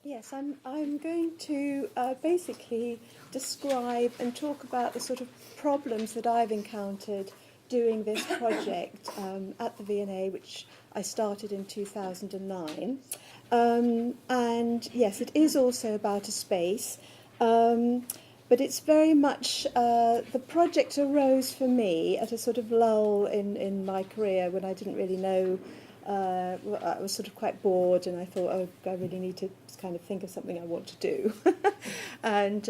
Yes, I'm going to basically describe and talk about the sort of problems that I've encountered doing this project at the V&A, which I started in 2009. And yes, it is also about a space, but it's very much, the project arose for me at a sort of lull in my career when I didn't really know. I was sort of quite bored, and I thought, oh, I really need to kind of think of something I want to do. And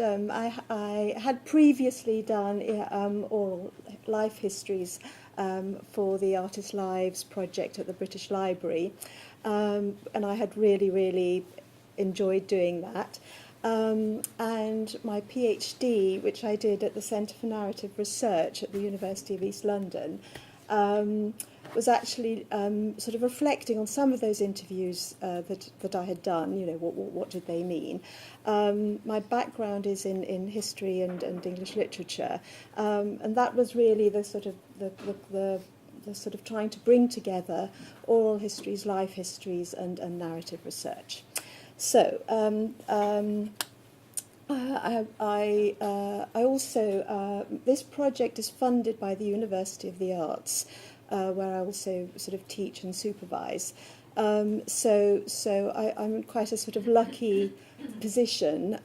I had previously done oral life histories for the Artist Lives project at the British Library, and I had really enjoyed doing that. And my PhD, which I did at the Centre for Narrative Research at the University of East London, was actually sort of reflecting on some of those interviews that I had done. You know, what did they mean? My background is in history and English literature, and that was really the sort of the sort of trying to bring together oral histories, life histories, and narrative research. So I also this project is funded by the University of the Arts, where I also sort of teach and supervise. So I'm in quite a sort of lucky position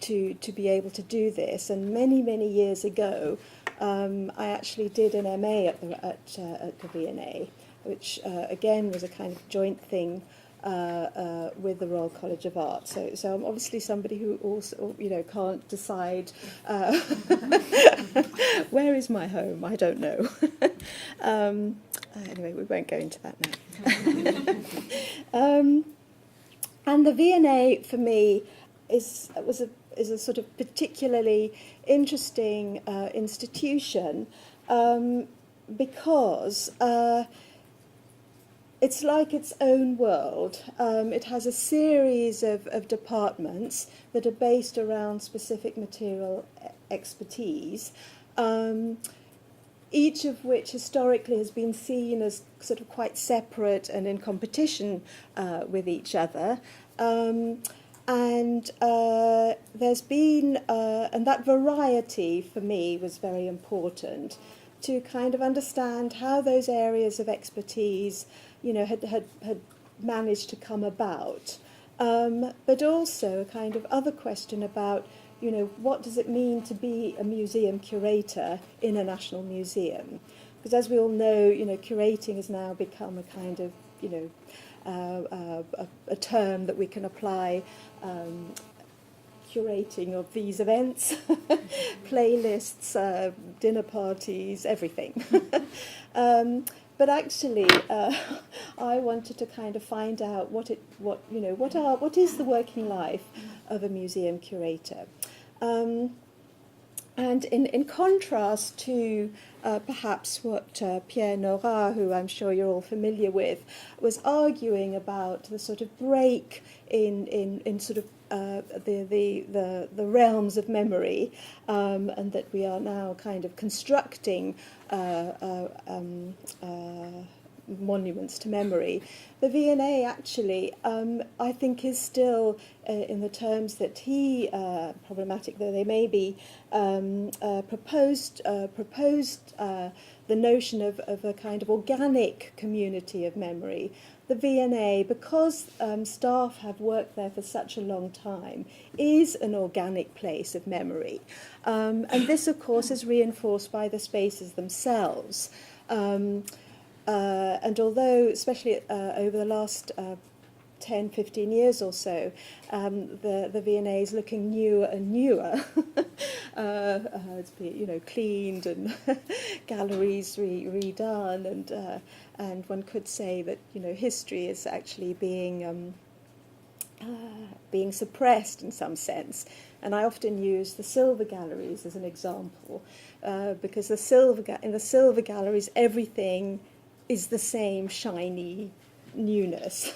to be able to do this. And many years ago, I actually did an MA at the V&A, which again was a kind of joint thing with the Royal College of Art. So I'm obviously somebody who also, you know, can't decide where is my home. I don't know. Anyway, we won't go into that now. And the V&A for me is a sort of particularly interesting institution because it's like its own world. It has a series of departments that are based around specific material expertise, each of which historically has been seen as sort of quite separate and in competition with each other. And there's been, and that variety for me was very important to kind of understand how those areas of expertise, you know, had managed to come about, but also a kind of other question about, you know, what does it mean to be a museum curator in a national museum? Because as we all know, you know, curating has now become a kind of, you know, a term that we can apply. Curating of these events, playlists, dinner parties, everything. But actually, I wanted to kind of find out what is the working life of a museum curator, and in contrast to perhaps what Pierre Nora, who I'm sure you're all familiar with, was arguing about the sort of break in sort of the realms of memory, and that we are now kind of constructing monuments to memory. The V&A actually, I think, is still, in the terms that he, problematic though they may be, proposed the notion of a kind of organic community of memory. The V&A, because staff have worked there for such a long time, is an organic place of memory. And this, of course, is reinforced by the spaces themselves. And although, especially over the last 10, 15 years or so, the V&A is looking newer and newer. It's been, you know, cleaned and galleries redone, and one could say that, you know, history is actually being suppressed in some sense. And I often use the silver galleries as an example, because in the silver galleries everything is the same shiny newness.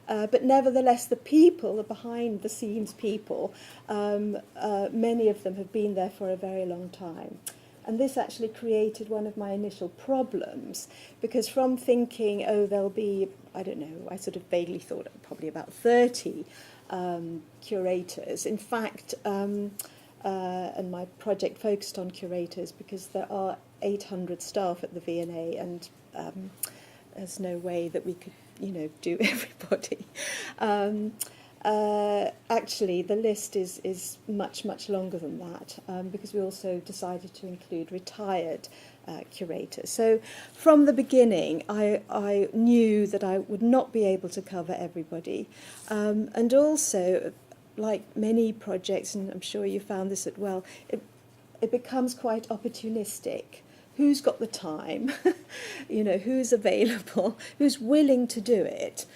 But nevertheless, the people, the behind-the-scenes people, many of them have been there for a very long time. And this actually created one of my initial problems, because from thinking, oh, there'll be, I don't know, I sort of vaguely thought probably about 30 curators. In fact, and my project focused on curators because there are 800 staff at the V&A, and there's no way that we could, do everybody. Actually, the list is much, much longer than that, because we also decided to include retired curators. So from the beginning, I knew that I would not be able to cover everybody. And also, like many projects, and I'm sure you found this as well, it becomes quite opportunistic. Who's got the time? Who's available? Who's willing to do it?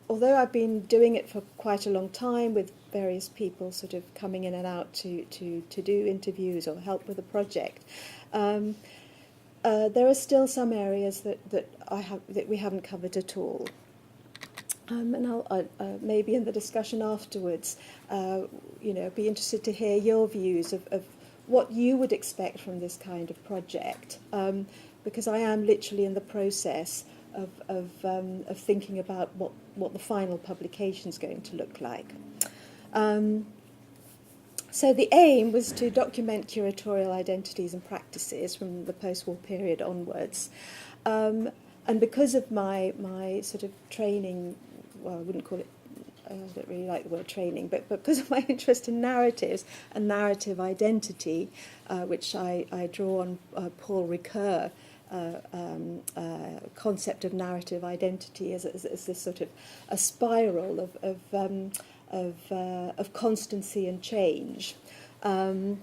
Although I've been doing it for quite a long time, with various people sort of coming in and out to do interviews or help with a project, there are still some areas that we haven't covered at all. And I'll maybe in the discussion afterwards, be interested to hear your views of what you would expect from this kind of project, because I am literally in the process of thinking about what the final publication is going to look like. So the aim was to document curatorial identities and practices from the post-war period onwards. And because of my sort of training, well, I wouldn't call it, I don't really like the word training, but because of my interest in narratives and narrative identity, which I draw on Paul Ricoeur, concept of narrative identity as this sort of a spiral of constancy and change. And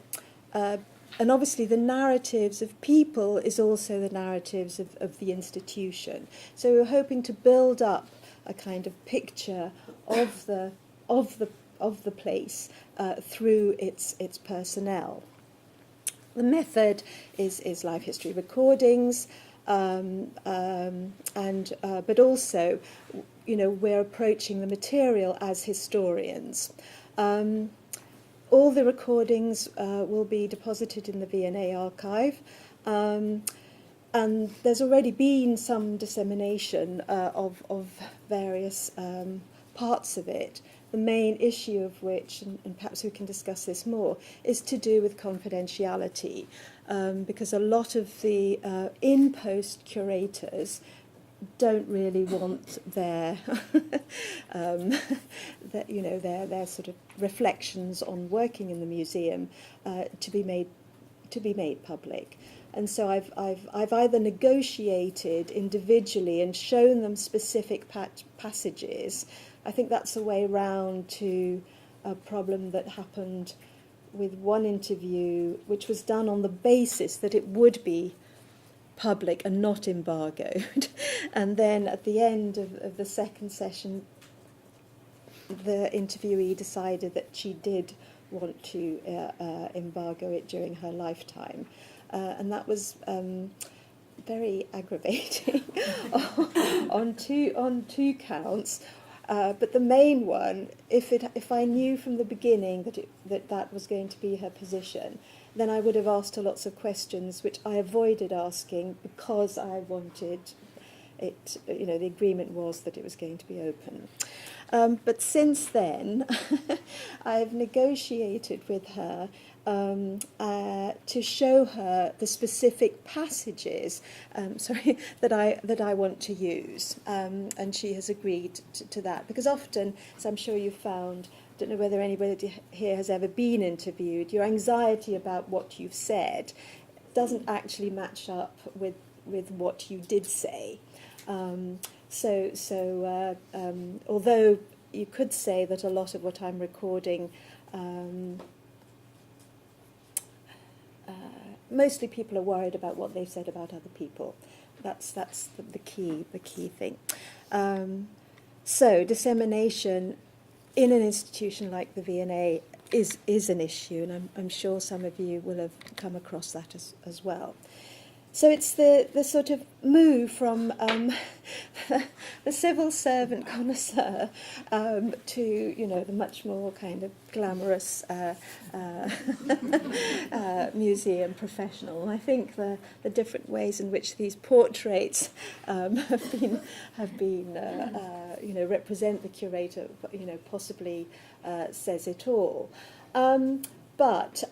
obviously the narratives of people is also the narratives of the institution. So we were hoping to build up a kind of picture of the place through its personnel. The method is life history recordings, but also, we're approaching the material as historians. All the recordings will be deposited in the V&A archive, and there's already been some dissemination of various parts of it. The main issue of which, and perhaps we can discuss this more, is to do with confidentiality, because a lot of the in-post curators don't really want their, their sort of reflections on working in the museum to be made public. And so I've either negotiated individually and shown them specific passages. I think that's a way round to a problem that happened with one interview, which was done on the basis that it would be public and not embargoed. And then at the end of the second session, the interviewee decided that she did want to embargo it during her lifetime. And that was very aggravating on two counts. But the main one, if I knew from the beginning that was going to be her position, then I would have asked her lots of questions, which I avoided asking because I wanted it. The agreement was that it was going to be open. But since then, I've negotiated with her to show her the specific passages, that I want to use, and she has agreed to that, because often, as I'm sure you've found, I don't know whether anybody here has ever been interviewed, your anxiety about what you've said doesn't actually match up with what you did say. Although you could say that a lot of what I'm recording, mostly people are worried about what they've said about other people. That's the key thing. So dissemination in an institution like the V&A is an issue, and I'm sure some of you will have come across that as well. So it's the sort of move from the civil servant connoisseur to, you know, the much more kind of glamorous museum professional. And I think the different ways in which these portraits have been you know, represent the curator, you know, possibly says it all. But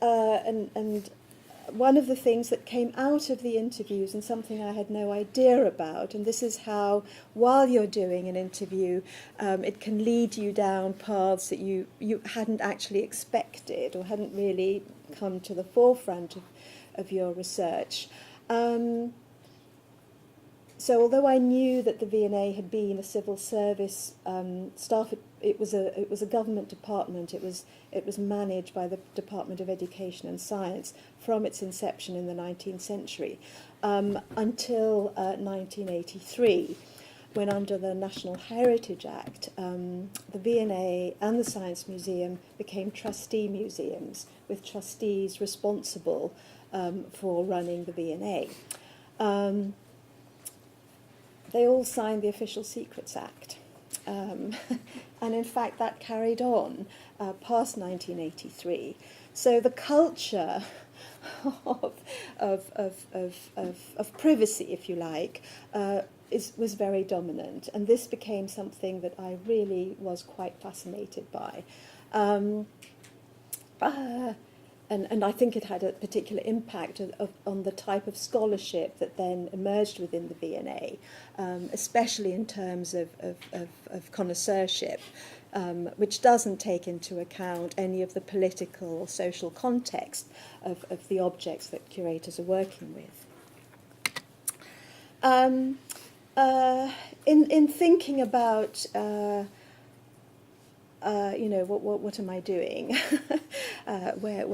one of the things that came out of the interviews, and something I had no idea about, and this is how, while you're doing an interview, it can lead you down paths that you hadn't actually expected or hadn't really come to the forefront of your research. So although I knew that the V&A had been a civil service staff, it was a government department. It was managed by the Department of Education and Science from its inception in the 19th century until 1983, when under the National Heritage Act, the V&A and the Science Museum became trustee museums, with trustees responsible for running the V&A. They all signed the Official Secrets Act. And in fact, that carried on past 1983. So the culture of privacy, if you like, was very dominant. And this became something that I really was quite fascinated by. And I think it had a particular impact on the type of scholarship that then emerged within the V&A, especially in terms of connoisseurship, which doesn't take into account any of the political or social context of the objects that curators are working with. In thinking about you know, what am I doing? Where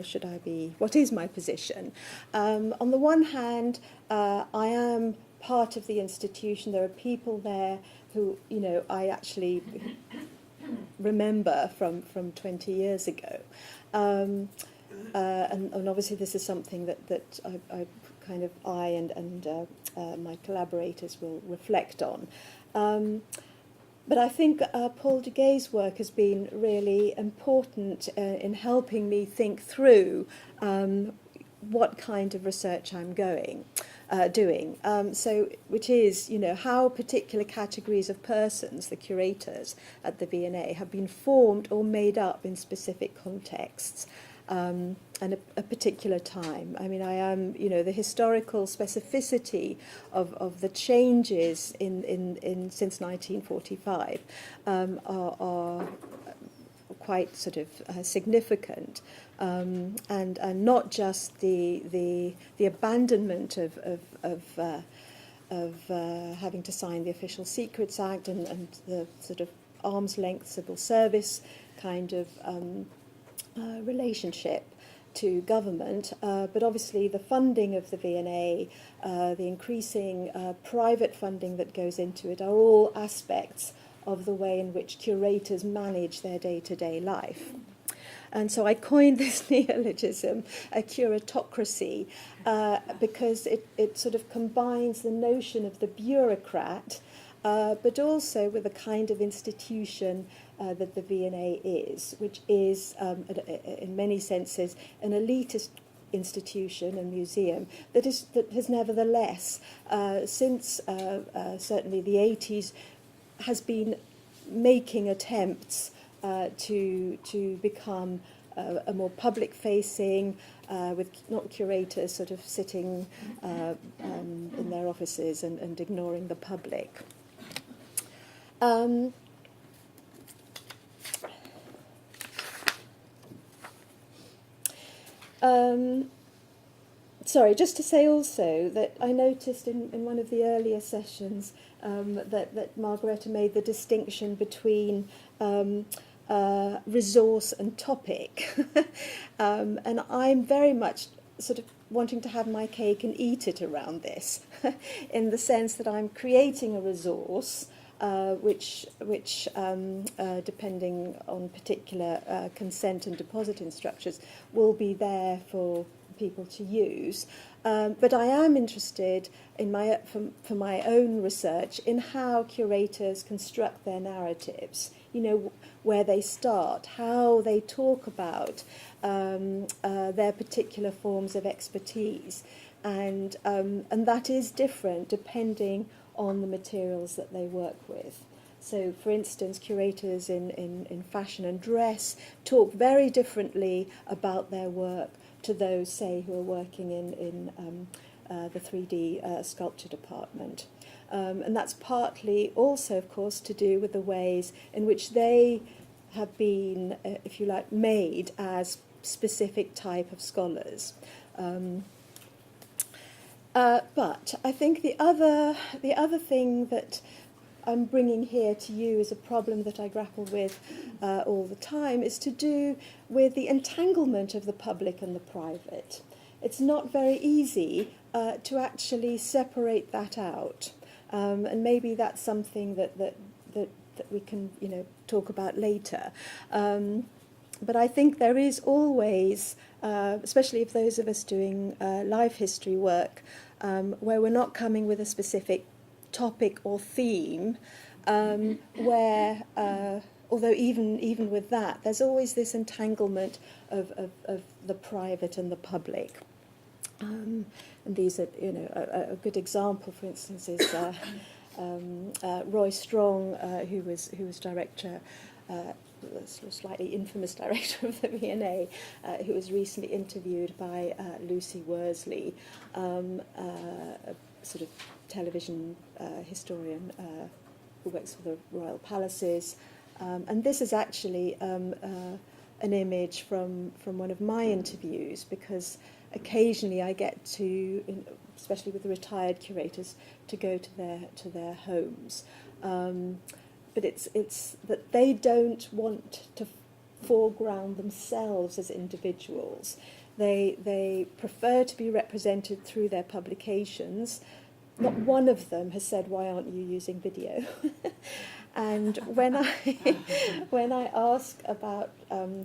should I be? What is my position? On the one hand, I am part of the institution. There are people there who, you know, I actually remember from 20 years ago. And obviously this is something that I my collaborators will reflect on. But I think Paul Duguay's work has been really important in helping me think through what kind of research I'm doing. So, which is, you know, how particular categories of persons, the curators at the V&A, have been formed or made up in specific contexts. And a particular time. I mean, I am, you know, the historical specificity of the changes in since 1945 are quite sort of significant, and not just the abandonment of having to sign the Official Secrets Act and the sort of arm's length civil service kind of relationship to government, but obviously the funding of the V&A, the increasing private funding that goes into it, are all aspects of the way in which curators manage their day-to-day life. And so I coined this neologism, a curatocracy, because it sort of combines the notion of the bureaucrat, but also with a kind of institution that the V&A is, which is, in many senses, an elitist institution and museum that has nevertheless, since certainly the 80s, has been making attempts to become a more public-facing, with not curators sort of sitting in their offices and ignoring the public. Sorry, just to say also that I noticed in one of the earlier sessions that Margareta made the distinction between resource and topic. And I'm very much sort of wanting to have my cake and eat it around this, in the sense that I'm creating a resource which depending on particular consent and depositing structures, will be there for people to use. But I am interested in for my own research in how curators construct their narratives, you know, where they start, how they talk about their particular forms of expertise. And that is different depending on the materials that they work with. So, for instance, curators in fashion and dress talk very differently about their work to those, say, who are working in the 3D sculpture department. And that's partly also, of course, to do with the ways in which they have been, if you like, made as specific type of scholars. But I think the other thing that I'm bringing here to you as a problem that I grapple with all the time is to do with the entanglement of the public and the private. It's not very easy to actually separate that out, and maybe that's something that we can, you know, talk about later. But I think there is always, especially if those of us doing life history work, where we're not coming with a specific topic or theme, where, although even with that, there's always this entanglement of the private and the public. And these are, you know, a good example, for instance, is Roy Strong, who was director, slightly infamous director of the V&A, who was recently interviewed by Lucy Worsley, a sort of television historian who works for the Royal Palaces. And this is actually an image from one of my interviews, because occasionally I get to, especially with the retired curators, to go to their homes. But it's that they don't want to foreground themselves as individuals. They prefer to be represented through their publications. Not one of them has said, "Why aren't you using video?" And when I ask about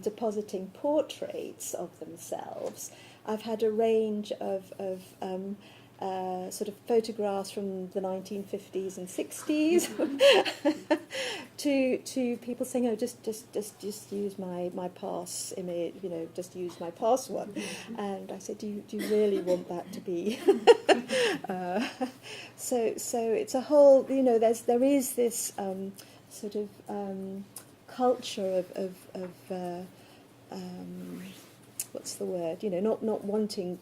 depositing portraits of themselves, I've had a range of sort of photographs from the 1950s and 60s to people saying, "Oh, just use my pass image, you know, just use my pass one." And I said, "Do you really want that to be?" So it's a whole, you know, there is this sort of culture of what's the word? You know, not wanting.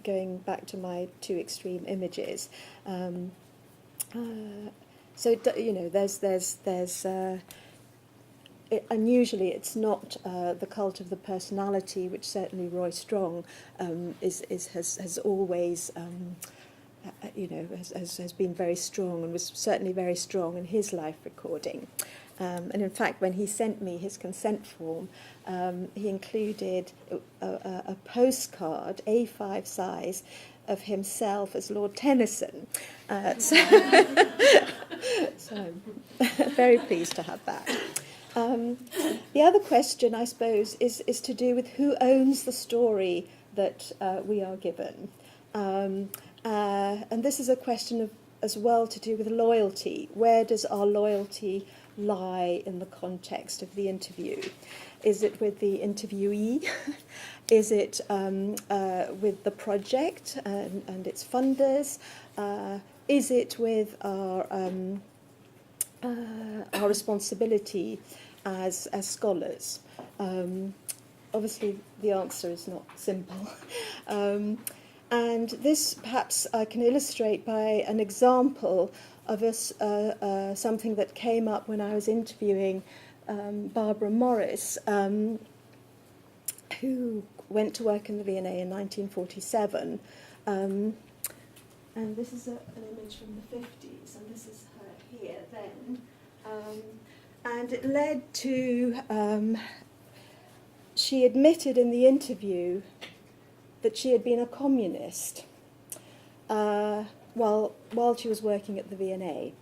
Going back to my two extreme images, so you know, there's and usually it's not the cult of the personality, which certainly Roy Strong has always you know has been very strong, and was certainly very strong in his life recording. And in fact, when he sent me his consent form, he included a postcard, A5 size, of himself as Lord Tennyson. So I'm very pleased to have that. The other question, I suppose, is to do with who owns the story that we are given. And this is a question as well to do with loyalty. Where does our loyalty lie in the context of the interview? Is it with the interviewee? Is it with the project and its funders? Is it with our responsibility as scholars? Obviously, the answer is not simple. And this perhaps I can illustrate by an example of something that came up when I was interviewing Barbara Morris, who went to work in the V&A in 1947. And this is an image from the 50s, and this is her here then. And it led to, she admitted in the interview that she had been a communist while she was working at the V&A.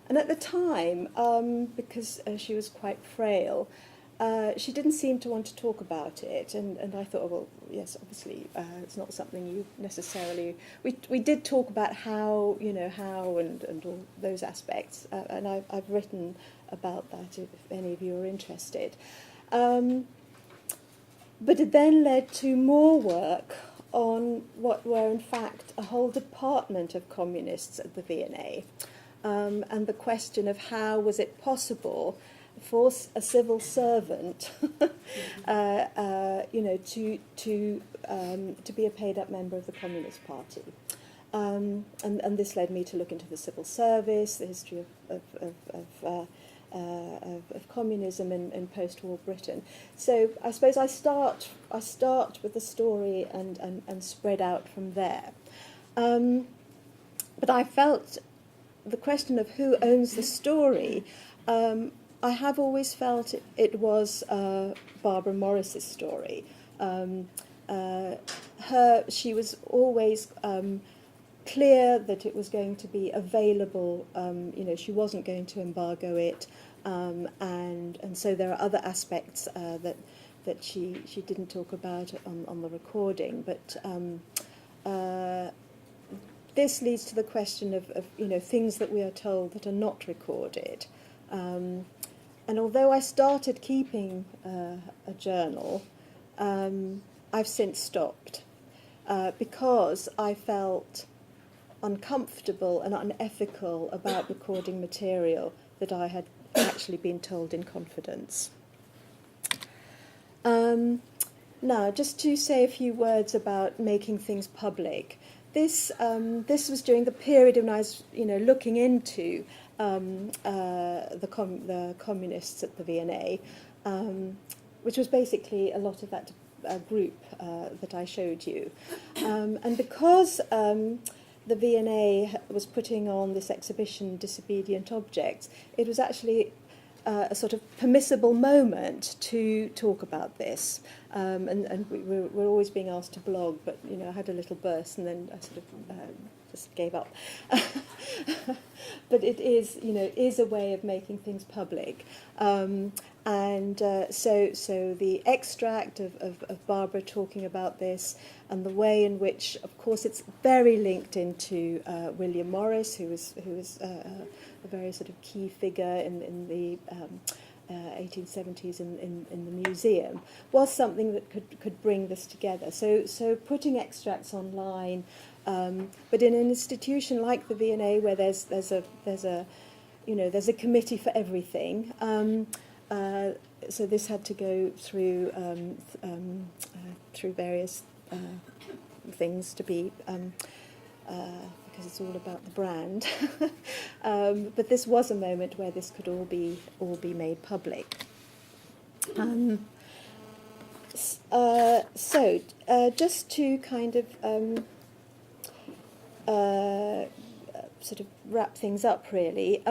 And at the time, because she was quite frail, she didn't seem to want to talk about it, and I thought, oh, well, yes, obviously, it's not something you necessarily... We did talk about how and all those aspects, and I've written about that if any of you are interested. But it then led to more work on what were, in fact, a whole department of communists at the V&A, and the question of how was it possible for a civil servant, to be a paid-up member of the Communist Party, and this led me to look into the civil service, the history of communism in post-war Britain. So I suppose I start with the story and spread out from there. But I felt the question of who owns the story. I have always felt it was Barbara Morris's story. She was always clear that it was going to be available. She wasn't going to embargo it, and so there are other aspects that she didn't talk about on the recording. But this leads to the question of things that we are told that are not recorded. And although I started keeping a journal, I've since stopped because I felt uncomfortable and unethical about recording material that I had actually been told in confidence. Now, just to say a few words about making things public. This was during the period when I was, looking into the communists at the V&A, which was basically a lot of that group that I showed you. And because the V&A was putting on this exhibition, Disobedient Objects, it was actually a sort of permissible moment to talk about this. And we're always being asked to blog, but, I had a little burst and then I sort of just gave up. But it is a way of making things public. So the extract of Barbara talking about this and the way in which, of course, it's very linked into William Morris, who was a very sort of key figure in the 1870s in the museum, was something that could bring this together. So putting extracts online, but in an institution like the V&A, where there's a committee for everything. So this had to go through various things to be because it's all about the brand. But this was a moment where this could all be made public. Just to kind of sort of wrap things up, really.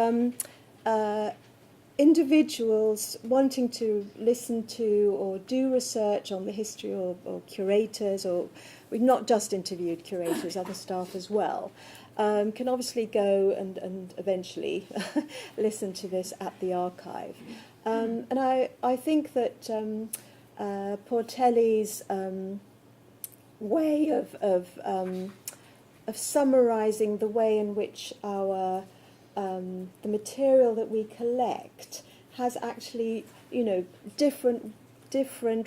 Individuals wanting to listen to or do research on the history or curators, or we've not just interviewed curators, other staff as well, can obviously go and eventually listen to this at the archive. And I think that Portelli's way of summarising the way in which our the material that we collect has actually, different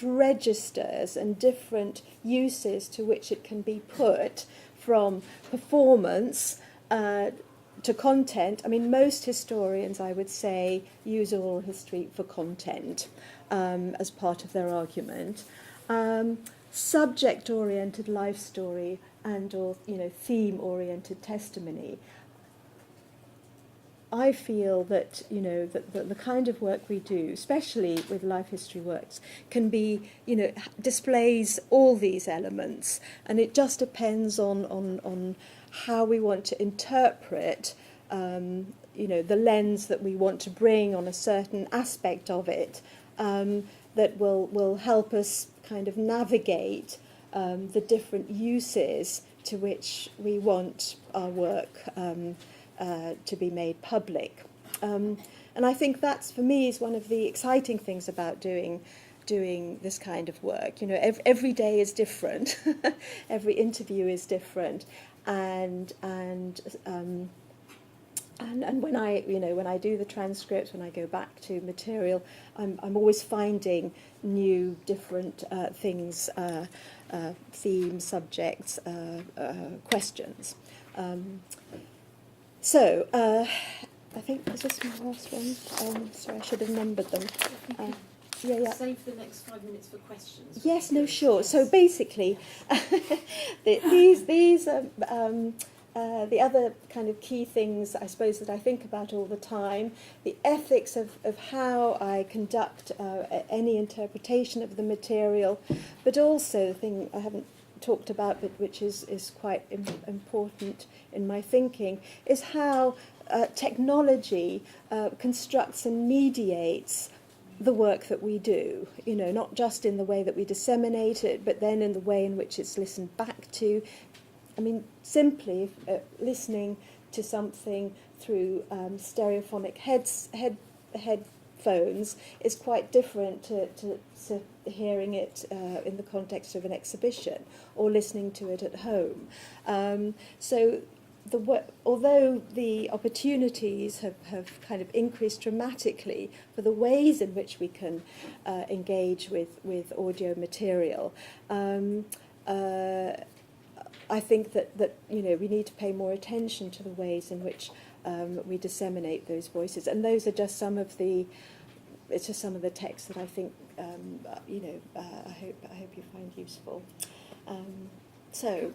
registers and different uses to which it can be put, from performance to content. I mean, most historians, I would say, use oral history for content as part of their argument. Subject-oriented life story and/or theme-oriented testimony. I feel that that the kind of work we do, especially with life history works, can be displays all these elements, and it just depends on how we want to interpret the lens that we want to bring on a certain aspect of it, that will help us kind of navigate the different uses to which we want our work to be made public. And I think that's, for me, is one of the exciting things about doing this kind of work. You know, every day is different, every interview is different, and when I do the transcripts, when I go back to material, I'm always finding new, different things, themes, subjects, questions. I think, is this my last one? Sorry, I should have numbered them. Yeah. Save the next 5 minutes for questions. Yes, no, sure. So basically, these are the other kind of key things, I suppose, that I think about all the time. The ethics of how I conduct any interpretation of the material, but also the thing I haven't talked about, but which is quite important in my thinking, is how technology constructs and mediates the work that we do, you know, not just in the way that we disseminate it, but then in the way in which it's listened back to. I mean, simply listening to something through stereophonic headphones is quite different to hearing it in the context of an exhibition or listening to it at home. Although the opportunities have kind of increased dramatically for the ways in which we can engage with audio material, I think that you know, we need to pay more attention to the ways in which we disseminate those voices, and those are just some of the texts that I think you know, I hope you find useful. Sorry.